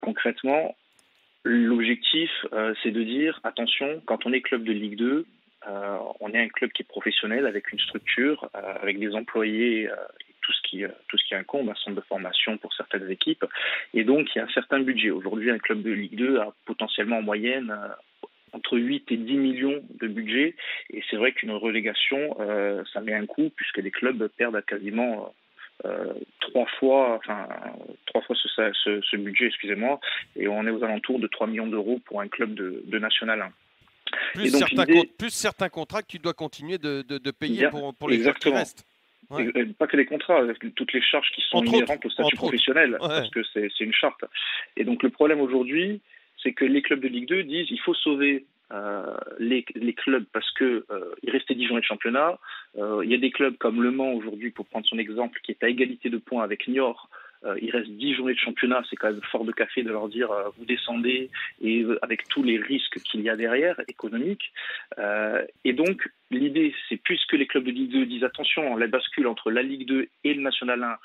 concrètement, l'objectif, c'est de dire, attention, quand on est club de Ligue 2, on est un club qui est professionnel, avec une structure, avec des employés, et tout ce qui incombe, un centre de formation pour certaines équipes. Et donc, il y a un certain budget. Aujourd'hui, un club de Ligue 2 a potentiellement en moyenne entre 8 et 10 millions de budget. Et c'est vrai qu'une relégation, ça met un coût, puisque les clubs perdent à quasiment trois fois ce budget, excusez-moi, et on est aux alentours de 3 millions d'euros pour un club de National 1. Plus, Et donc plus certains contrats que tu dois continuer de payer bien, pour les joueurs qui exactement. restent. Ouais. Et pas que les contrats, avec toutes les charges qui sont inhérentes au statut professionnel, parce que c'est une charte. Et donc le problème aujourd'hui, c'est que les clubs de Ligue 2 disent il faut sauver les clubs parce que il restait 10 journées de championnat. Il y a des clubs comme Le Mans aujourd'hui, pour prendre son exemple, qui est à égalité de points avec Niort. Il reste 10 journées de championnat, c'est quand même fort de café de leur dire vous descendez, et avec tous les risques qu'il y a derrière, économiques. Et donc, l'idée, c'est puisque les clubs de Ligue 2 disent attention, la bascule entre la Ligue 2 et le National 1,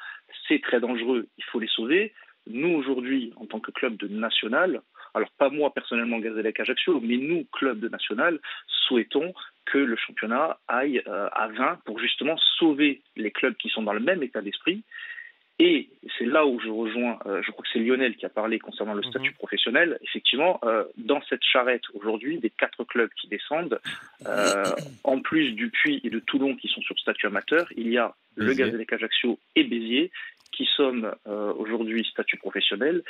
c'est très dangereux, il faut les sauver. Nous, aujourd'hui, en tant que club de National, alors pas moi personnellement Gazélec Ajaccio, mais nous, club de National, souhaitons que le championnat aille à 20 pour justement sauver les clubs qui sont dans le même état d'esprit. Et c'est là où je rejoins, je crois que c'est Lionel qui a parlé concernant le statut professionnel. Effectivement, dans cette charrette aujourd'hui, des 4 clubs qui descendent, en plus du Puy et de Toulon qui sont sur statut amateur, il y a le Gazélec Ajaccio et Béziers qui sommes aujourd'hui statut professionnel.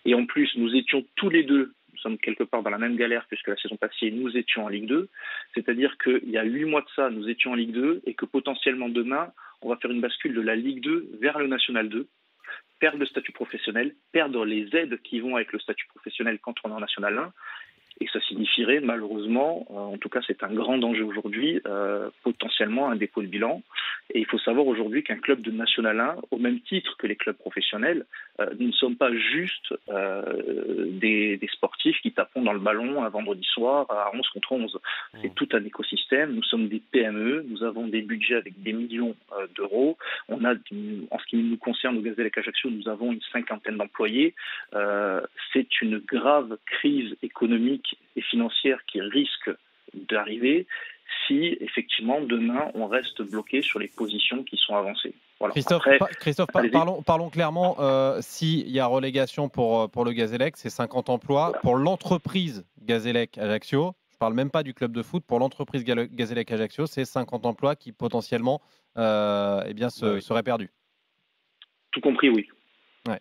Et en plus, nous étions tous les deux, nous sommes quelque part dans la même galère puisque la saison passée, nous étions en Ligue 2. C'est-à-dire qu'il y a 8 mois de ça, nous étions en Ligue 2 et que potentiellement demain, on va faire une bascule de la Ligue 2 vers le National 2, perdre le statut professionnel, perdre les aides qui vont avec le statut professionnel quand on est en National 1. Et ça signifierait malheureusement, en tout cas c'est un grand danger aujourd'hui, potentiellement un dépôt de bilan. Et il faut savoir aujourd'hui qu'un club de National 1, au même titre que les clubs professionnels, nous ne sommes pas juste des sportifs qui tapons dans le ballon un vendredi soir à 11 contre 11. C'est tout un écosystème, nous sommes des PME, nous avons des budgets avec des millions d'euros. On a, en ce qui nous concerne au Gazélec Ajaccio, nous avons une 50aine d'employés. C'est une grave crise économique et financière qui risque d'arriver si effectivement demain on reste bloqué sur les positions qui sont avancées. Voilà. Christophe, parlons clairement. S'il y a relégation pour le Gazélec, c'est 50 emplois. Voilà. Pour l'entreprise Gazélec Ajaccio, je ne parle même pas du club de foot, pour l'entreprise Gazélec Ajaccio, c'est 50 emplois qui potentiellement seraient perdus. Tout compris, oui. Ouais.